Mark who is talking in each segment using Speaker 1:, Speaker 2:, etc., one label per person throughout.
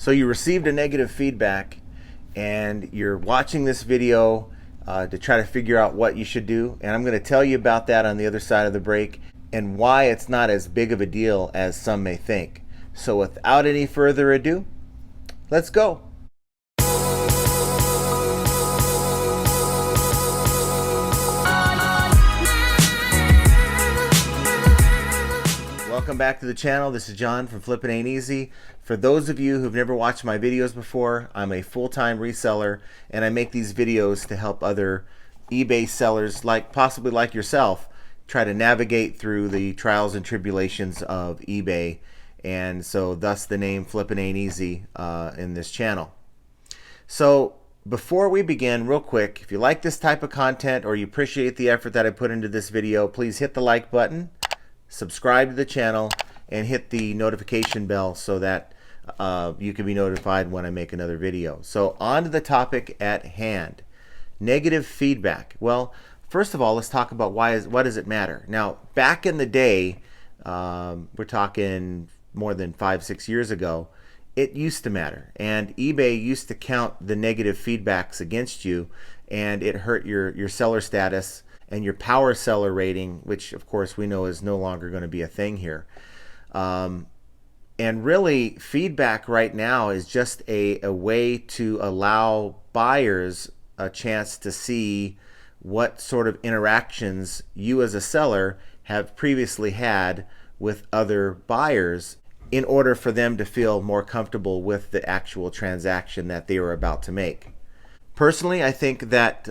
Speaker 1: So you received a negative feedback and you're watching this video to try to figure out what you should do. And I'm going to tell you about that on the other side of the break and why it's not as big of a deal as some may think. So without any further ado, let's go. Welcome back to the channel. This is John from Flippin Ain't Easy. For those of you who've never watched my videos before, I'm a full-time reseller and I make these videos to help other eBay sellers possibly like yourself try to navigate through the trials and tribulations of eBay, and so thus the name Flippin Ain't Easy in this channel. So before we begin, real quick, if you like this type of content or you appreciate the effort that I put into this video, please hit the like button, subscribe to the channel, and hit the notification bell so that you can be notified when I make another video. So on to the topic at hand, negative feedback. Well, first of all, let's talk about what does it matter. Now, back in the day, we're talking more than 5-6 years ago, it used to matter, and eBay used to count the negative feedbacks against you, and it hurt your seller status and your power seller rating, which of course we know is no longer going to be a thing here. And really, feedback right now is just a way to allow buyers a chance to see what sort of interactions you as a seller have previously had with other buyers in order for them to feel more comfortable with the actual transaction that they were about to make. Personally, I think that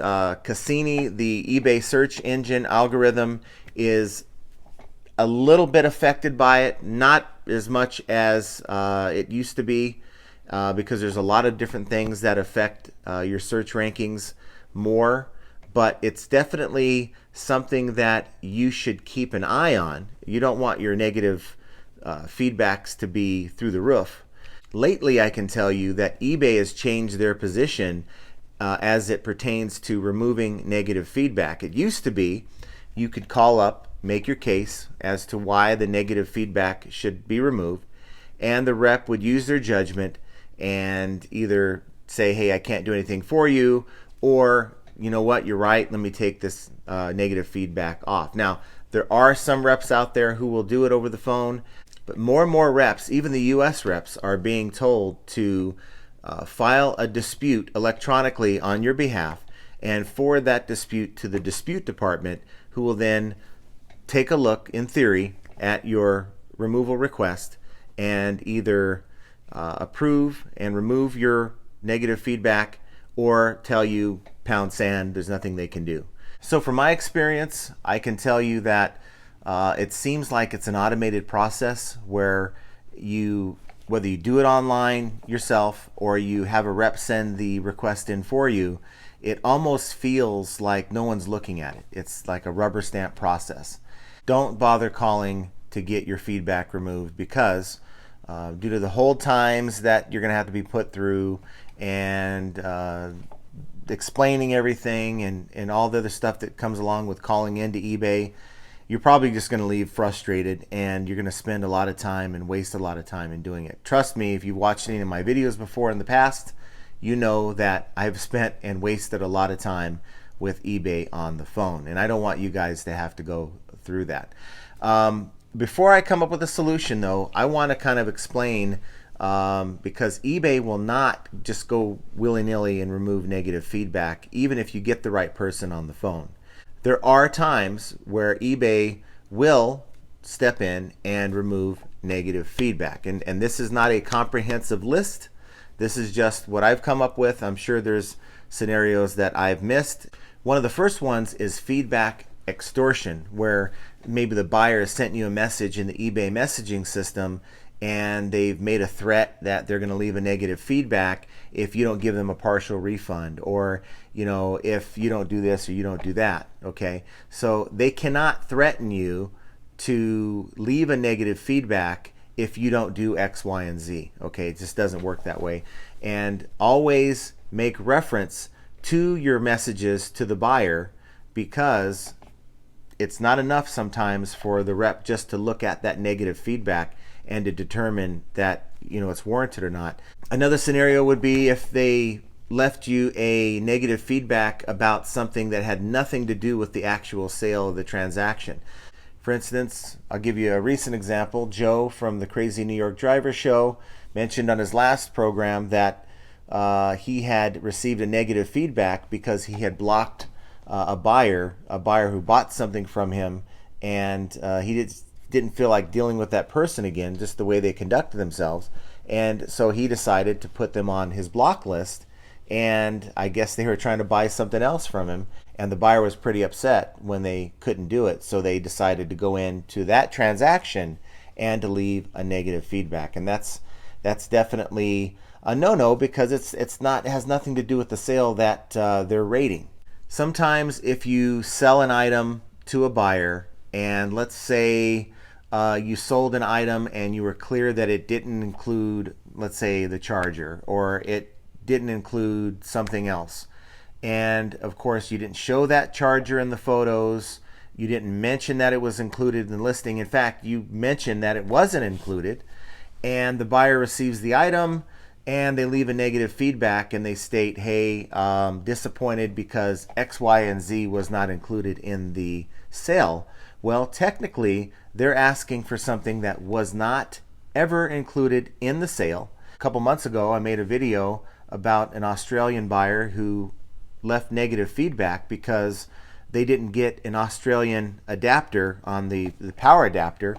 Speaker 1: Cassini, the eBay search engine algorithm, is a little bit affected by it, not as much as it used to be, because there's a lot of different things that affect your search rankings more, but it's definitely something that you should keep an eye on. You don't want your negative feedbacks to be through the roof. Lately, I can tell you that eBay has changed their position as it pertains to removing negative feedback. It used to be you could call up, make your case as to why the negative feedback should be removed, and the rep would use their judgment and either say, hey, I can't do anything for you, or, you know what, you're right, let me take this negative feedback off. Now, there are some reps out there who will do it over the phone, but more and more reps, even the US reps, are being told to file a dispute electronically on your behalf and forward that dispute to the dispute department, who will then take a look, in theory, at your removal request and either approve and remove your negative feedback or tell you, pound sand, there's nothing they can do. So from my experience, I can tell you that it seems like it's an automated process where whether you do it online yourself or you have a rep send the request in for you, it almost feels like no one's looking at it. It's like a rubber stamp process. Don't bother calling to get your feedback removed, because due to the hold times that you're going to have to be put through and explaining everything and all the other stuff that comes along with calling into eBay, you're probably just going to leave frustrated, and you're going to spend a lot of time and waste a lot of time in doing it. Trust me, if you've watched any of my videos before in the past, you know that I've spent and wasted a lot of time with eBay on the phone, and I don't want you guys to have to go through that. Before I come up with a solution, though, I want to kind of explain, because eBay will not just go willy-nilly and remove negative feedback, even if you get the right person on the phone. There are times where eBay will step in and remove negative feedback. And this is not a comprehensive list. This is just what I've come up with. I'm sure there's scenarios that I've missed. One of the first ones is feedback extortion, where maybe the buyer has sent you a message in the eBay messaging system and they've made a threat that they're going to leave a negative feedback if you don't give them a partial refund, or if you don't do this or you don't do that. Okay, so they cannot threaten you to leave a negative feedback if you don't do X, Y, and Z. Okay, it just doesn't work that way. And always make reference to your messages to the buyer, because it's not enough sometimes for the rep just to look at that negative feedback and to determine that it's warranted or not. Another scenario would be if they left you a negative feedback about something that had nothing to do with the actual sale of the transaction. For instance, I'll give you a recent example. Joe from the Crazy New York Driver Show mentioned on his last program that he had received a negative feedback because he had blocked a buyer who bought something from him, and he didn't feel like dealing with that person again, just the way they conducted themselves. And so he decided to put them on his block list, and I guess they were trying to buy something else from him, and the buyer was pretty upset when they couldn't do it, so they decided to go into that transaction and to leave a negative feedback. And that's definitely a no-no, because it has nothing to do with the sale that they're rating. Sometimes if you sell an item to a buyer, and let's say you sold an item and you were clear that it didn't include, let's say, the charger, or it didn't include something else, and of course you didn't show that charger in the photos, you didn't mention that it was included in the listing. In fact, you mentioned that it wasn't included, and the buyer receives the item and they leave a negative feedback and they state, hey, disappointed because X, Y, and Z was not included in the sale. Well, technically they're asking for something that was not ever included in the sale. A couple months ago I made a video about an Australian buyer who left negative feedback because they didn't get an Australian adapter on the power adapter.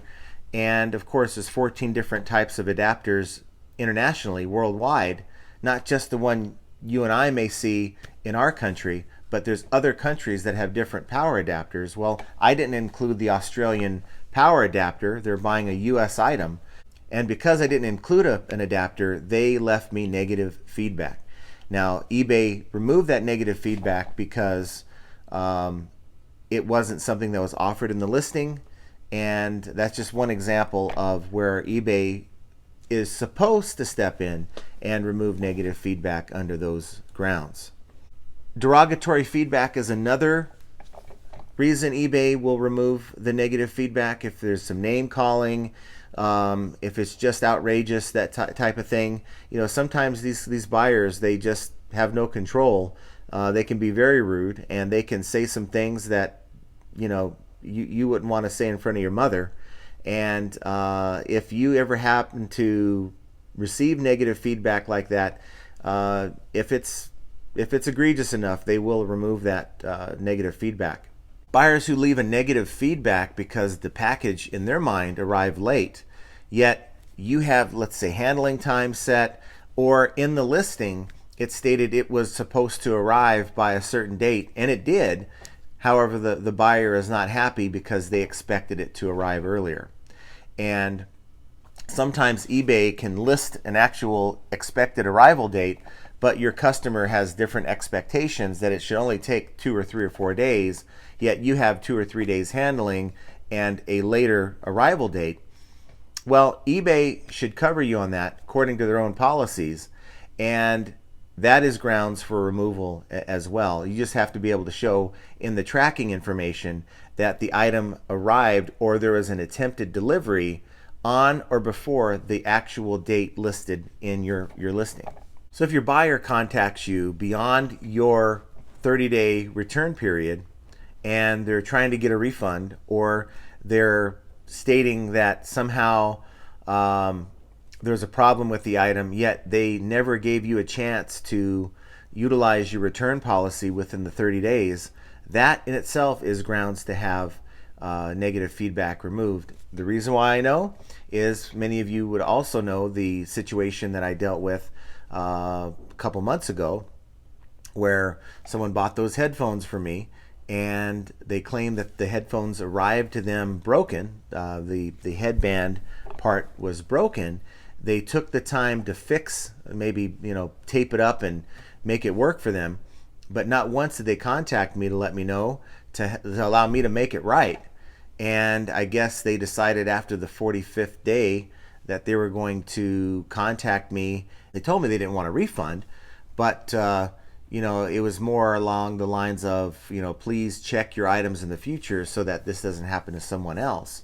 Speaker 1: And of course there's 14 different types of adapters internationally, worldwide, not just the one you and I may see in our country, but there's other countries that have different power adapters. Well, I didn't include the Australian power adapter. They're buying a US item, and because I didn't include an adapter, they left me negative feedback. Now, eBay removed that negative feedback because it wasn't something that was offered in the listing, and that's just one example of where eBay is supposed to step in and remove negative feedback under those grounds. Derogatory feedback is another reason eBay will remove the negative feedback. If there's some name calling, if it's just outrageous, that type of thing. Sometimes these buyers, they just have no control. They can be very rude, and they can say some things that you wouldn't want to say in front of your mother. And if you ever happen to receive negative feedback like that, if it's egregious enough, they will remove that negative feedback. Buyers who leave a negative feedback because the package in their mind arrived late, yet you have, let's say, handling time set, or in the listing it stated it was supposed to arrive by a certain date, and it did. However, the buyer is not happy because they expected it to arrive earlier. And sometimes eBay can list an actual expected arrival date, but your customer has different expectations that it should only take 2 or 3 or 4 days, yet you have 2 or 3 days handling and a later arrival date. Well, eBay should cover you on that according to their own policies, and that is grounds for removal as well. You just have to be able to show in the tracking information that the item arrived, or there was an attempted delivery on or before the actual date listed in your listing. So if your buyer contacts you beyond your 30-day return period and they're trying to get a refund, or they're stating that somehow there's a problem with the item, yet they never gave you a chance to utilize your return policy within the 30 days, that in itself is grounds to have negative feedback removed. The reason why I know is many of you would also know the situation that I dealt with a couple months ago, where someone bought those headphones for me, and they claimed that the headphones arrived to them broken. The headband part was broken. They took the time to fix, maybe tape it up and make it work for them, but not once did they contact me to let me know, to allow me to make it right. And I guess they decided after the 45th day that they were going to contact me. They told me they didn't want a refund, but it was more along the lines of, please check your items in the future so that this doesn't happen to someone else.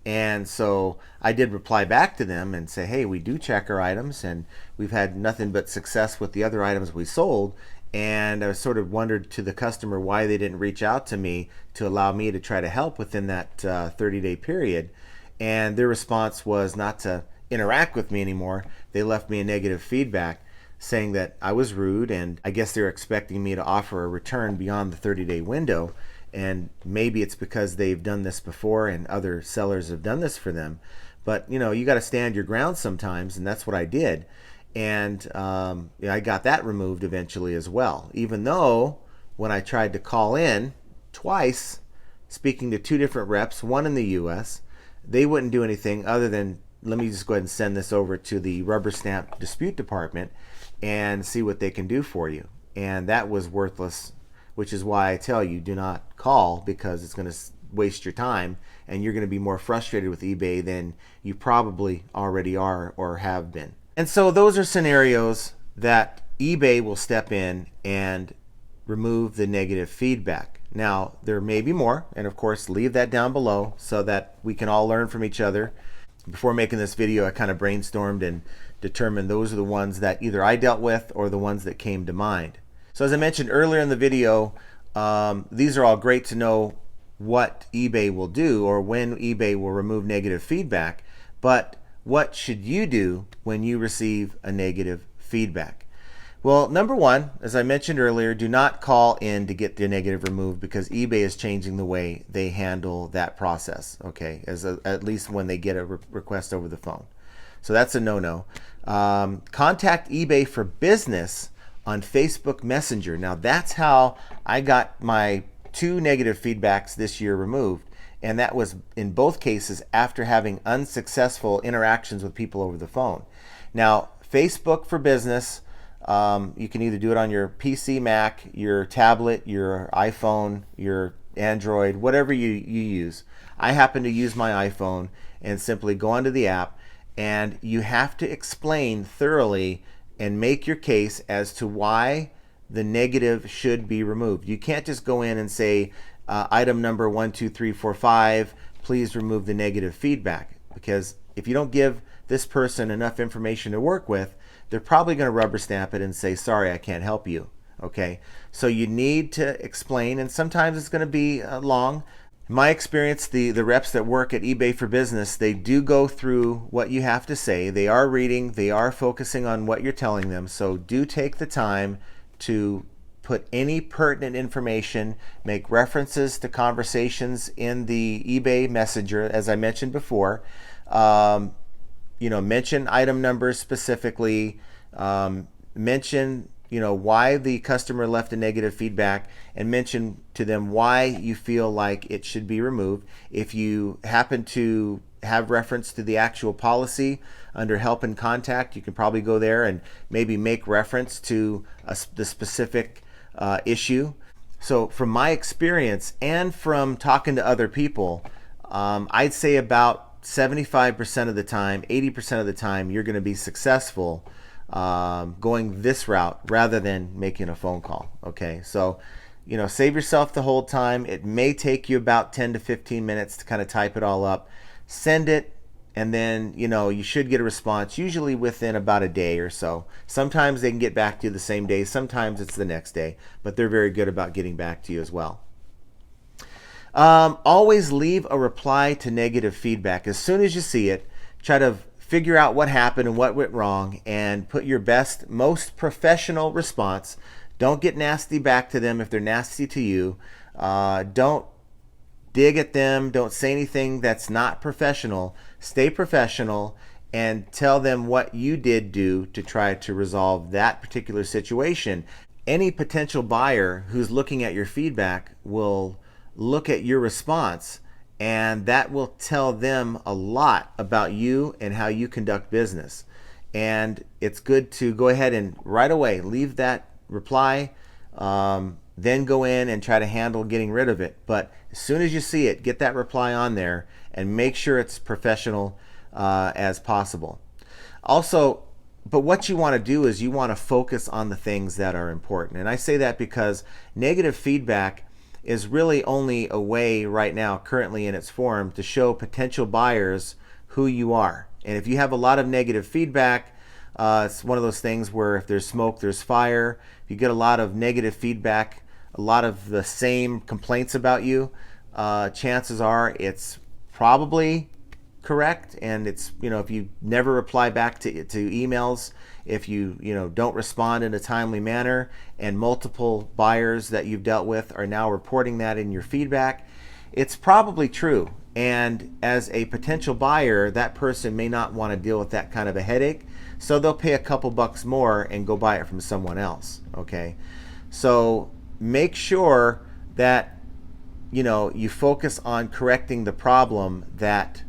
Speaker 1: And so I did reply back to them and say, hey, we do check our items and we've had nothing but success with the other items we sold. And I sort of wondered to the customer why they didn't reach out to me to allow me to try to help within that 30-day period. And their response was not to interact with me anymore. They left me a negative feedback saying that I was rude, and I guess they're expecting me to offer a return beyond the 30-day window. And maybe it's because they've done this before and other sellers have done this for them. But you know, you got to stand your ground sometimes, and that's what I did. And I got that removed eventually as well, even though when I tried to call in twice, speaking to two different reps, one in the US, they wouldn't do anything other than, let me just go ahead and send this over to the rubber stamp dispute department and see what they can do for you. And that was worthless, which is why I tell you, do not call, because it's going to waste your time and you're going to be more frustrated with eBay than you probably already are or have been. And so those are scenarios that eBay will step in and remove the negative feedback. Now, there may be more, and of course, leave that down below so that we can all learn from each other. Before making this video, I kind of brainstormed and determined those are the ones that either I dealt with or the ones that came to mind. So as I mentioned earlier in the video, these are all great to know what eBay will do or when eBay will remove negative feedback, but what should you do when you receive a negative feedback? Well, number one, as I mentioned earlier, do not call in to get the negative removed, because eBay is changing the way they handle that process, okay, at least when they get a request over the phone. So that's a no-no. Contact eBay for business on Facebook Messenger. Now that's how I got my 2 negative feedbacks this year removed. And that was in both cases after having unsuccessful interactions with people over the phone. Now, Facebook for business, you can either do it on your PC, Mac, your tablet, your iPhone, your Android, whatever you use. I happen to use my iPhone and simply go onto the app, and you have to explain thoroughly and make your case as to why the negative should be removed. You can't just go in and say, item number 12345, please remove the negative feedback, because if you don't give this person enough information to work with, they're probably going to rubber stamp it and say, sorry, I can't help you. Okay, so you need to explain, and sometimes it's going to be long. In my experience, the reps that work at eBay for business, they do go through what you have to say. They are reading, they are focusing on what you're telling them, so do take the time to put any pertinent information, make references to conversations in the eBay Messenger, as I mentioned before. Mention item numbers specifically, mention why the customer left a negative feedback, and mention to them why you feel like it should be removed. If you happen to have reference to the actual policy under help and contact, you can probably go there and maybe make reference to the specific issue. So from my experience and from talking to other people, I'd say about 75% of the time, 80% of the time, you're going to be successful going this route rather than making a phone call. Okay, so save yourself the hold time. It may take you about 10 to 15 minutes to kind of type it all up, send it, and then you should get a response usually within about a day or so. Sometimes they can get back to you the same day, sometimes it's the next day, but they're very good about getting back to you as well. Always leave a reply to negative feedback. As soon as you see it, try to figure out what happened and what went wrong, and put your best, most professional response. Don't get nasty back to them if they're nasty to you. Don't dig at them. Don't say anything that's not professional. Stay professional and tell them what you did do to try to resolve that particular situation. Any potential buyer who's looking at your feedback will look at your response, and that will tell them a lot about you and how you conduct business. And it's good to go ahead and right away leave that reply, then go in and try to handle getting rid of it. But as soon as you see it, get that reply on there and make sure it's professional as possible. Also, but what you want to do is you want to focus on the things that are important. And I say that because negative feedback is really only a way right now, currently in its form, to show potential buyers who you are. And if you have a lot of negative feedback, it's one of those things where if there's smoke, there's fire. If you get a lot of negative feedback, a lot of the same complaints about you, chances are it's probably correct. And it's, if you never reply back to emails, if you don't respond in a timely manner, and multiple buyers that you've dealt with are now reporting that in your feedback, it's probably true. And as a potential buyer, that person may not want to deal with that kind of a headache, so they'll pay a couple bucks more and go buy it from someone else. Okay, so make sure that you focus on correcting the problem that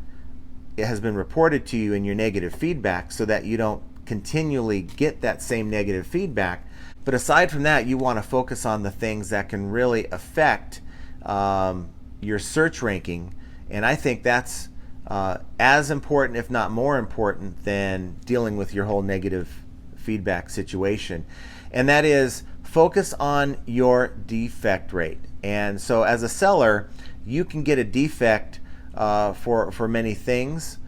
Speaker 1: it has been reported to you in your negative feedback, so that you don't continually get that same negative feedback. But aside from that, you want to focus on the things that can really affect your search ranking. And I think that's as important, if not more important, than dealing with your whole negative feedback situation. And that is, focus on your defect rate. And so as a seller, you can get a defect for many things.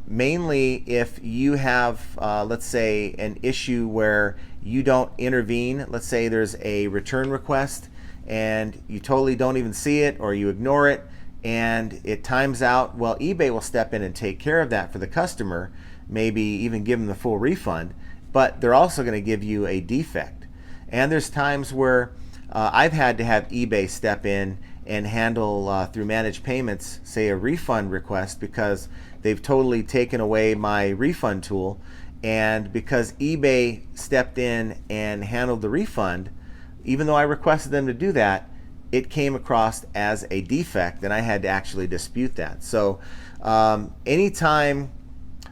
Speaker 1: Mainly if you have, let's say, an issue where you don't intervene. Let's say there's a return request and you totally don't even see it, or you ignore it and it times out. Well, eBay will step in and take care of that for the customer, maybe even give them the full refund, but they're also going to give you a defect. And there's times where I've had to have eBay step in and handle through managed payments, say, a refund request, because they've totally taken away my refund tool. And because eBay stepped in and handled the refund, even though I requested them to do that, it came across as a defect and I had to actually dispute that. So anytime,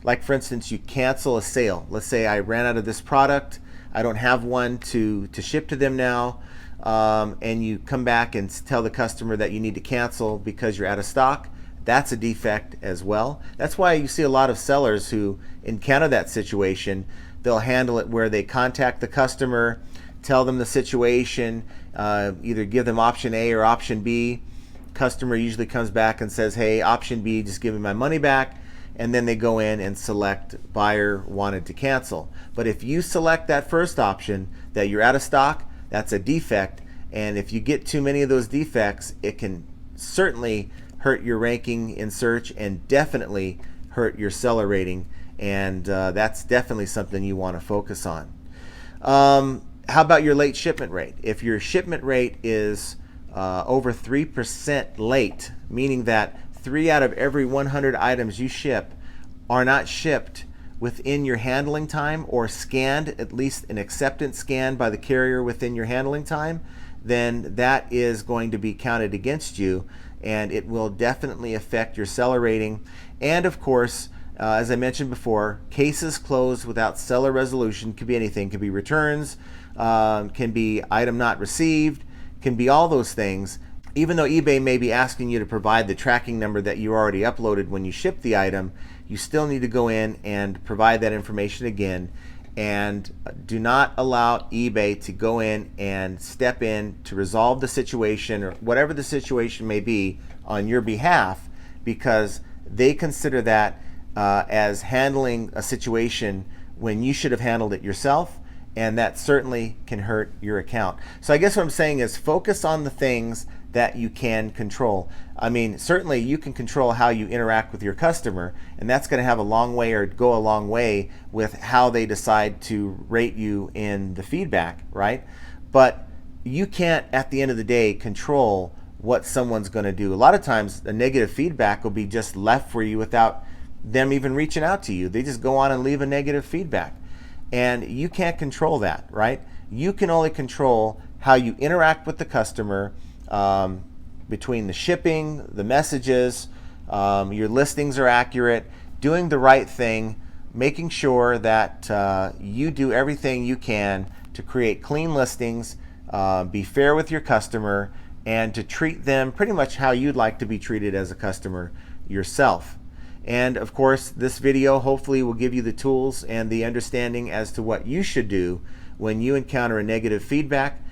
Speaker 1: like for instance, you cancel a sale, let's say I ran out of this product, I don't have one to ship to them now, and you come back and tell the customer that you need to cancel because you're out of stock, that's a defect as well. That's why you see a lot of sellers who encounter that situation, they'll handle it where they contact the customer, tell them the situation, either give them option A or option B. Customer usually comes back and says, hey, option B, just give me my money back. And then they go in and select buyer wanted to cancel. But if you select that first option, that you're out of stock, that's a defect. And if you get too many of those defects, it can certainly hurt your ranking in search and definitely hurt your seller rating. And that's definitely something you want to focus on. How about your late shipment rate? If your shipment rate is over 3% late, meaning that 3 out of every 100 items you ship are not shipped within your handling time, or scanned, at least an acceptance scan by the carrier within your handling time, then that is going to be counted against you, and it will definitely affect your seller rating. And of course, as I mentioned before, cases closed without seller resolution could be anything. Could be returns, can be item not received, can be all those things. Even though eBay may be asking you to provide the tracking number that you already uploaded when you ship the item, you still need to go in and provide that information again. And do not allow eBay to go in and step in to resolve the situation, or whatever the situation may be, on your behalf, because they consider that as handling a situation when you should have handled it yourself, and that certainly can hurt your account. So I guess what I'm saying is, focus on the things that you can control. I mean, certainly you can control how you interact with your customer, and that's going to have a long way, or go a long way, with how they decide to rate you in the feedback, right? But you can't, at the end of the day, control what someone's going to do. A lot of times the negative feedback will be just left for you without them even reaching out to you. They just go on and leave a negative feedback, and you can't control that, right? You can only control how you interact with the customer, between the shipping, the messages, your listings are accurate, doing the right thing, making sure that you do everything you can to create clean listings, be fair with your customer, and to treat them pretty much how you'd like to be treated as a customer yourself. And of course, this video hopefully will give you the tools and the understanding as to what you should do when you encounter a negative feedback.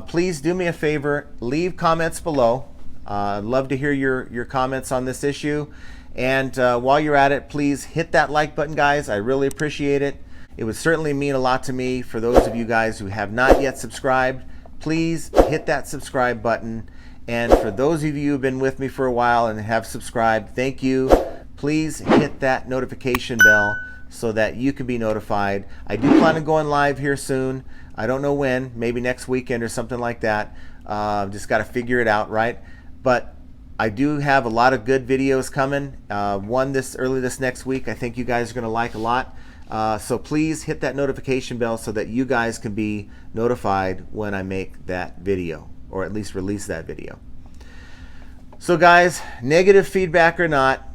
Speaker 1: Please do me a favor, leave comments below. I'd love to hear your comments on this issue. And while you're at it, please hit that like button, guys. I really appreciate it. It would certainly mean a lot to me. For those of you guys who have not yet subscribed, please hit that subscribe button. And for those of you who have been with me for a while and have subscribed, thank you. Please hit that notification bell so that you can be notified. I do plan on going live here soon. I don't know when, maybe next weekend or something like that. Just got to figure it out, right? But I do have a lot of good videos coming. One early this next week I think you guys are going to like a lot. So please hit that notification bell so that you guys can be notified when I make that video, or at least release that video. So guys, negative feedback or not,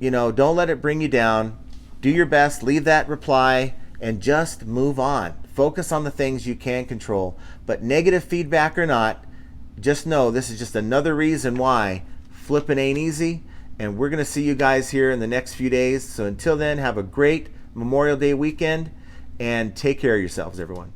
Speaker 1: don't let it bring you down. Do your best, leave that reply, and just move on. Focus on the things you can control. But negative feedback or not, just know this is just another reason why flipping ain't easy. And we're going to see you guys here in the next few days. So until then, have a great Memorial Day weekend and take care of yourselves, everyone.